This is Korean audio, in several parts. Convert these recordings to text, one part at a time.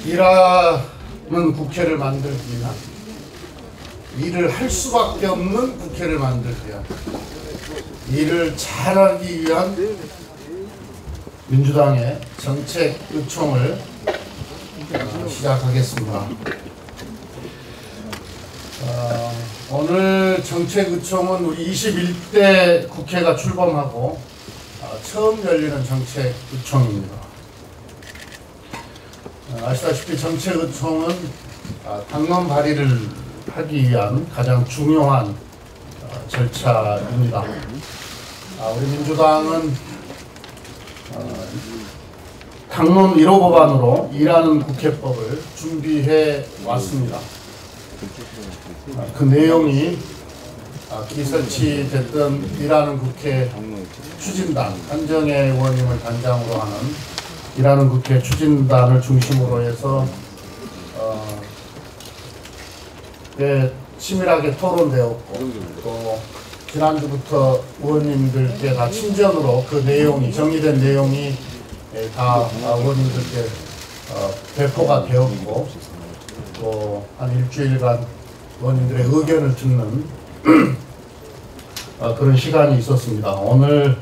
일하는 국회를 만들기 위한, 일을 할 수밖에 없는 국회를 만들기 위한, 일을 잘하기 위한 민주당의 정책 의총을 시작하겠습니다. 오늘 정책 의총은 우리 21대 국회가 출범하고 처음 열리는 정책 의총입니다. 아시다시피 정책 의총은 당론 발의를 하기 위한 가장 중요한 절차입니다. 우리 민주당은 당론 1호 법안으로 일하는 국회법을 준비해 왔습니다. 그 내용이 기설치됐던 일하는 국회 추진단, 한정혜 의원님을 단장으로 하는 일하는 국회 추진단을 중심으로 해서 치밀하게 토론되었고, 또 지난주부터 의원님들께 다 친전으로 그 내용이, 정리된 내용이 다 의원님들께 배포가 되었고, 또 한 일주일간 의원님들의 의견을 듣는 그런 시간이 있었습니다. 오늘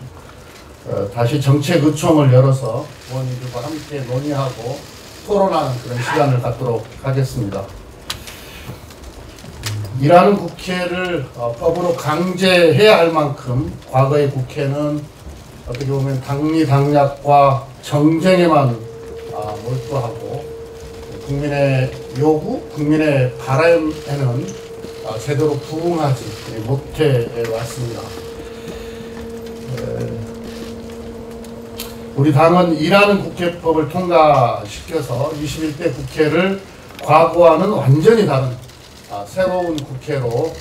다시 정책 의총을 열어서 의원님들과 함께 논의하고 토론하는 그런 시간을 갖도록 하겠습니다. 일하는 국회를 법으로 강제해야 할 만큼 과거의 국회는 어떻게 보면 당리당략과 정쟁에만 몰두하고 국민의 요구, 국민의 바람에는 제대로 부응하지 못해 왔습니다. 우리 당은 일하는 국회법을 통과시켜서 21대 국회를 과거와는 완전히 다른 새로운 국회로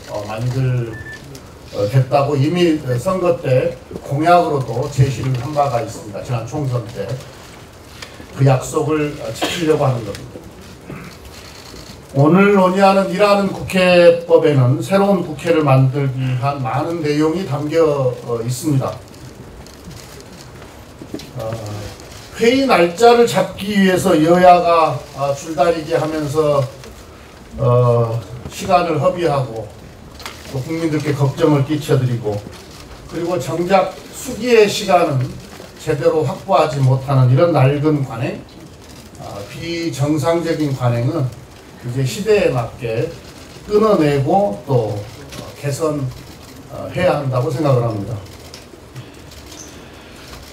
만들겠다고 이미 선거 때 공약으로도 제시를 한 바가 있습니다. 지난 총선 때 그 약속을 지키려고 하는 겁니다. 오늘 논의하는 일하는 국회법에는 새로운 국회를 만들기 위한 많은 내용이 담겨 있습니다. 회의 날짜를 잡기 위해서 여야가 줄다리기 하면서 시간을 허비하고 또 국민들께 걱정을 끼쳐드리고, 그리고 정작 수기의 시간은 제대로 확보하지 못하는 이런 낡은 관행, 비정상적인 관행은 이제 시대에 맞게 끊어내고 또 개선해야 한다고 생각을 합니다.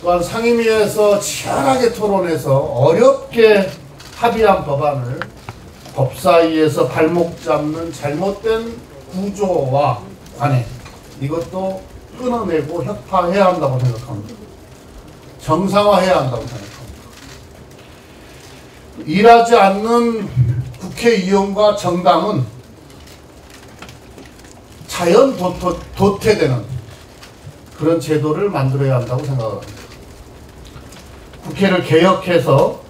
또한 상임위에서 치열하게 토론해서 어렵게 합의한 법안을 법사위에서 발목 잡는 잘못된 구조와 관행, 이것도 끊어내고 혁파해야 한다고 생각합니다. 정상화해야 한다고 생각합니다. 일하지 않는 국회의원과 정당은 자연 도태되는 그런 제도를 만들어야 한다고 생각을 합니다. 국회를 개혁해서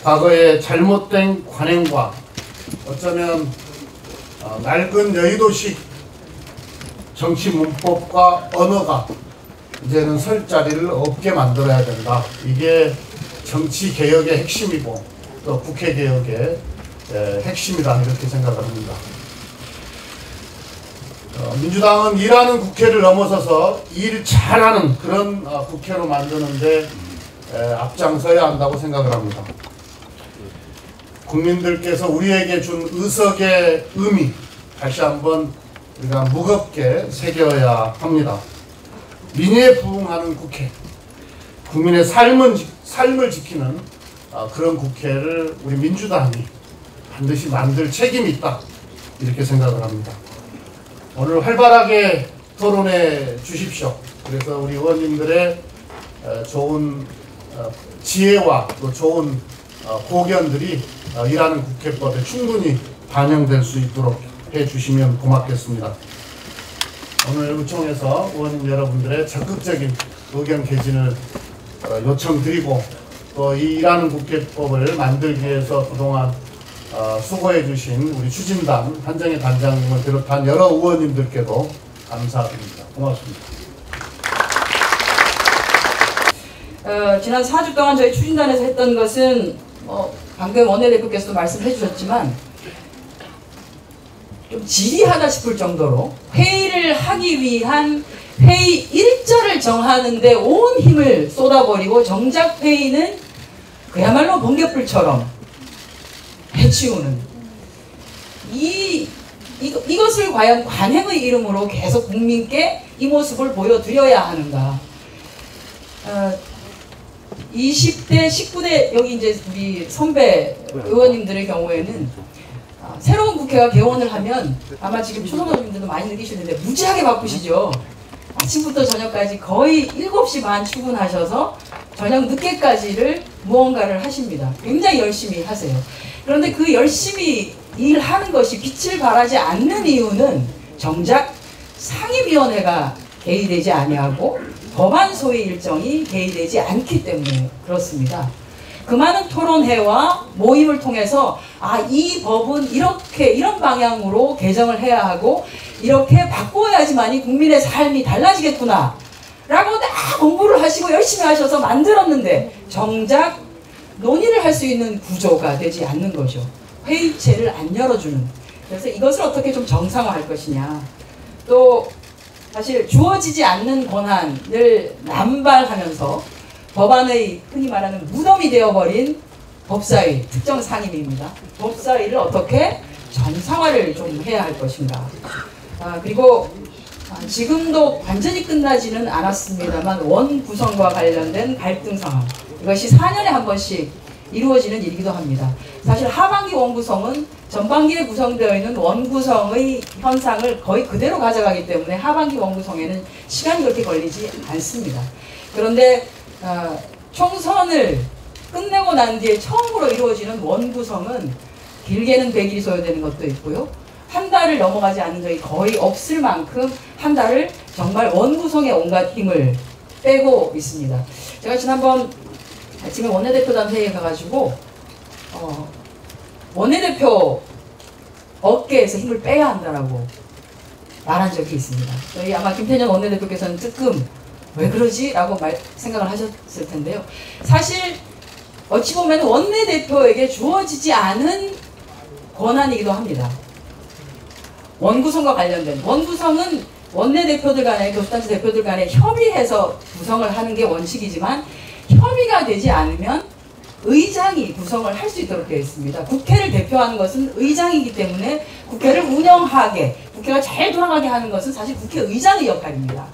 과거의 잘못된 관행과 어쩌면 낡은 여의도식 정치 문법과 언어가 이제는 설 자리를 없게 만들어야 된다. 이게 정치 개혁의 핵심이고 또 국회 개혁의 핵심이다, 이렇게 생각을 합니다. 민주당은 일하는 국회를 넘어서서 일 잘하는 그런 국회로 만드는데 앞장서야 한다고 생각을 합니다. 국민들께서 우리에게 준 의석의 의미, 다시 한번 우리가 무겁게 새겨야 합니다. 민의에 부응하는 국회, 국민의 삶을 지키는 그런 국회를 우리 민주당이 반드시 만들 책임이 있다, 이렇게 생각을 합니다. 오늘 활발하게 토론해 주십시오. 그래서 우리 의원님들의 좋은 지혜와 또 좋은 고견들이 일하는 국회법에 충분히 반영될 수 있도록 해 주시면 고맙겠습니다. 오늘 의총에서 의원님 여러분들의 적극적인 의견 개진을 요청드리고, 또 이 일하는 국회법을 만들기 위해서 그동안 수고해 주신 우리 추진단 한정희 단장님을 비롯한 여러 의원님들께도 감사드립니다. 고맙습니다. 지난 4주 동안 저희 추진단에서 했던 것은 방금 원내대표께서도 말씀해 주셨지만 좀 지리하다 싶을 정도로 회의를 하기 위한 회의 일자를 정하는 데 온 힘을 쏟아버리고 정작 회의는 그야말로 번갯불처럼 해치우는 이것을 과연 관행의 이름으로 계속 국민께 이 모습을 보여드려야 하는가. 20대, 19대 여기 이제 우리 선배 의원님들의 경우에는 새로운 국회가 개원을 하면 아마 지금 초선의원님들도 많이 느끼시는데 무지하게 바쁘시죠. 아침부터 저녁까지 거의 7시 반 출근하셔서 저녁 늦게까지를 무언가를 하십니다. 굉장히 열심히 하세요. 그런데 그 열심히 일하는 것이 빛을 발하지 않는 이유는 정작 상임위원회가 개의되지 아니하고 법안 소위 일정이 개의되지 않기 때문에 그렇습니다. 그 많은 토론회와 모임을 통해서 이 법은 이런 방향으로 개정을 해야 하고 이렇게 바꿔야지만이 국민의 삶이 달라지겠구나 라고 다 공부를 하시고 열심히 하셔서 만들었는데 정작 논의를 할 수 있는 구조가 되지 않는 거죠. 회의체를 안 열어주는. 그래서 이것을 어떻게 좀 정상화할 것이냐. 또 사실 주어지지 않는 권한을 남발하면서 법안의 흔히 말하는 무덤이 되어버린 법사위, 특정 상임위입니다. 법사위를 어떻게 정상화를 좀 해야 할 것인가. 그리고 지금도 완전히 끝나지는 않았습니다만 원 구성과 관련된 갈등 상황. 이것이 4년에 한 번씩 이루어지는 일이기도 합니다. 사실 하반기 원구성은 전반기에 구성되어 있는 원구성의 현상을 거의 그대로 가져가기 때문에 하반기 원구성에는 시간이 그렇게 걸리지 않습니다. 그런데 총선을 끝내고 난 뒤에 처음으로 이루어지는 원구성은 길게는 100일이 소요되는 것도 있고요. 한 달을 넘어가지 않은 적이 거의 없을 만큼 한 달을 정말 원구성에 온갖 힘을 빼고 있습니다. 제가 지난번 아침에 원내대표단 회의에 가가지고 원내대표 어깨에서 힘을 빼야 한다라고 말한 적이 있습니다. 저희 아마 김태년 원내대표께서는 뜨끔 왜 그러지? 라고 생각을 하셨을 텐데요. 사실 어찌 보면 원내대표에게 주어지지 않은 권한이기도 합니다. 원구성과 관련된 원구성은 원내대표들 간에 교수단체 대표들 간에 협의해서 구성을 하는 게 원칙이지만 협의가 되지 않으면 의장이 구성을 할 수 있도록 되어 있습니다. 국회를 대표하는 것은 의장이기 때문에 국회를 운영하게, 국회가 잘 돌아가게 하는 것은 사실 국회의장의 역할입니다.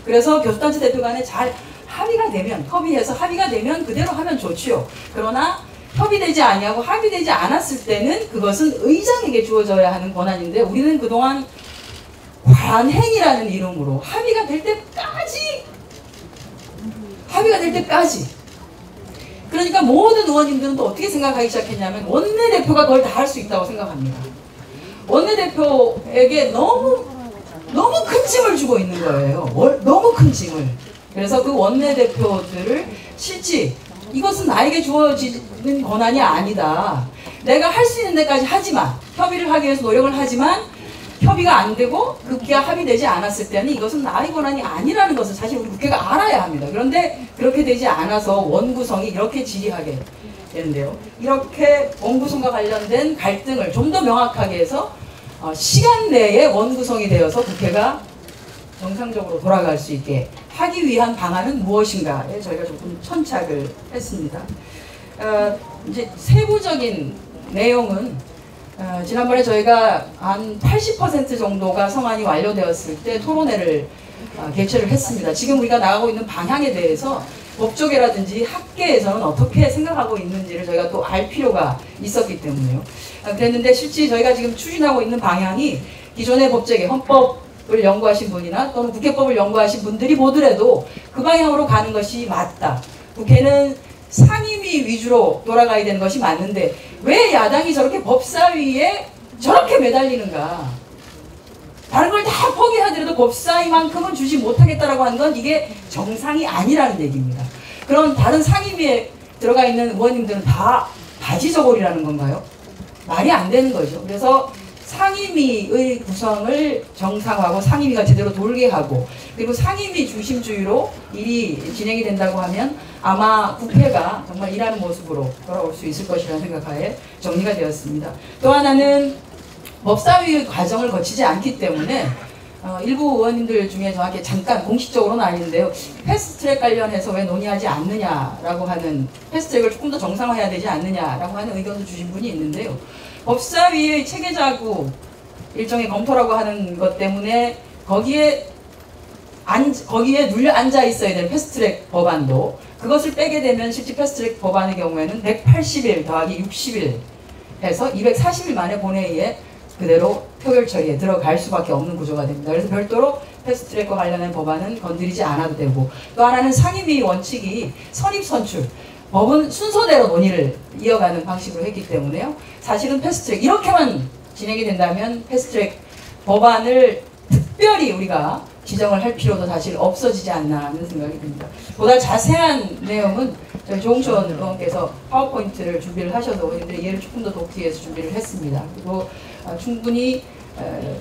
그래서 교수단체 대표 간에 잘 합의가 되면, 협의해서 합의가 되면 그대로 하면 좋지요. 그러나 협의되지 아니하고 합의되지 않았을 때는 그것은 의장에게 주어져야 하는 권한인데 우리는 그동안 관행이라는 이름으로 합의가 될 때까지 그러니까 모든 의원님들은 또 어떻게 생각하기 시작했냐면 원내대표가 그걸 다 할 수 있다고 생각합니다. 원내대표에게 너무 큰 짐을 주고 있는 거예요. 너무 큰 짐을. 그래서 그 원내대표들을 실지 이것은 나에게 주어지는 권한이 아니다. 내가 할 수 있는 데까지 하지만 협의를 하기 위해서 노력을 하지만 협의가 안 되고 국회가 합의되지 않았을 때는 이것은 나의 권한이 아니라는 것을 사실 우리 국회가 알아야 합니다. 그런데 그렇게 되지 않아서 원구성이 이렇게 지리하게 되는데요. 이렇게 원구성과 관련된 갈등을 좀 더 명확하게 해서 시간 내에 원구성이 되어서 국회가 정상적으로 돌아갈 수 있게 하기 위한 방안은 무엇인가에 저희가 조금 천착을 했습니다. 이제 세부적인 내용은 지난번에 저희가 한 80% 정도가 성안이 완료되었을 때 토론회를 개최를 했습니다. 지금 우리가 나가고 있는 방향에 대해서 법조계라든지 학계에서는 어떻게 생각하고 있는지를 저희가 또 알 필요가 있었기 때문에요. 그랬는데 실제 저희가 지금 추진하고 있는 방향이 기존의 법조계, 헌법을 연구하신 분이나 또는 국회법을 연구하신 분들이 보더라도 그 방향으로 가는 것이 맞다. 국회는 상임위 위주로 돌아가야 되는 것이 맞는데 왜 야당이 저렇게 법사위에 저렇게 매달리는가. 다른 걸 다 포기하더라도 법사위만큼은 주지 못하겠다라고 하는 건 이게 정상이 아니라는 얘기입니다. 그럼 다른 상임위에 들어가 있는 의원님들은 다 바지 저고리라는 건가요? 말이 안 되는 거죠. 그래서 상임위의 구성을 정상화하고 상임위가 제대로 돌게 하고 그리고 상임위 중심주의로 일이 진행이 된다고 하면 아마 국회가 정말 일하는 모습으로 돌아올 수 있을 것이라는 생각하에 정리가 되었습니다. 또 하나는 법사위 과정을 거치지 않기 때문에 일부 의원님들 중에 저한테 잠깐 공식적으로는 아닌데요. 패스트트랙 관련해서 왜 논의하지 않느냐라고 하는 패스트트랙을 조금 더 정상화해야 되지 않느냐라고 하는 의견을 주신 분이 있는데요. 법사위의 체계자구 일종의 검토라고 하는 것 때문에 거기에 눌려 앉아 있어야 되는 패스트트랙 법안도 그것을 빼게 되면 실제 패스트트랙 법안의 경우에는 180일 더하기 60일 해서 240일 만에 본회의에 그대로 표결 처리에 들어갈 수밖에 없는 구조가 됩니다. 그래서 별도로 패스트트랙과 관련된 법안은 건드리지 않아도 되고 또 하나는 상임위 원칙이 선입선출 법은 순서대로 논의를 이어가는 방식으로 했기 때문에요. 사실은 패스트트랙 이렇게만 진행이 된다면 패스트트랙 법안을 특별히 우리가 지정을 할 필요도 사실 없어지지 않나 하는 생각이 듭니다. 보다 자세한 내용은 저희 조홍천 의원께서 파워포인트를 준비를 하셔서 의원님들의 이해를 조금 더 돕기 위해서 준비를 했습니다. 그리고 충분히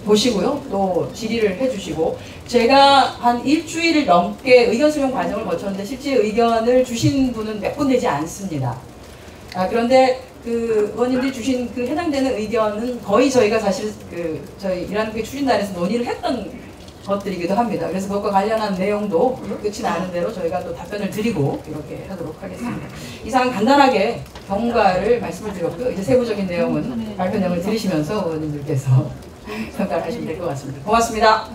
보시고요. 또 질의를 해주시고 제가 한 일주일 넘게 의견 수용 과정을 거쳤는데 실제 의견을 주신 분은 몇 분 되지 않습니다. 그런데 그 의원님들이 주신 그 해당되는 의견은 거의 저희가 사실 저희 일하는 게 추진단에서 논의를 했던 것들이기도 합니다. 그래서 그것과 관련한 내용도 끝이 나는 대로 저희가 또 답변을 드리고 이렇게 하도록 하겠습니다. 이상 간단하게 경과를 말씀을 드렸고요. 이제 세부적인 내용은 발표 내용을 들으시면서 의원님들께서 평가를 하시면 될 것 같습니다. 고맙습니다.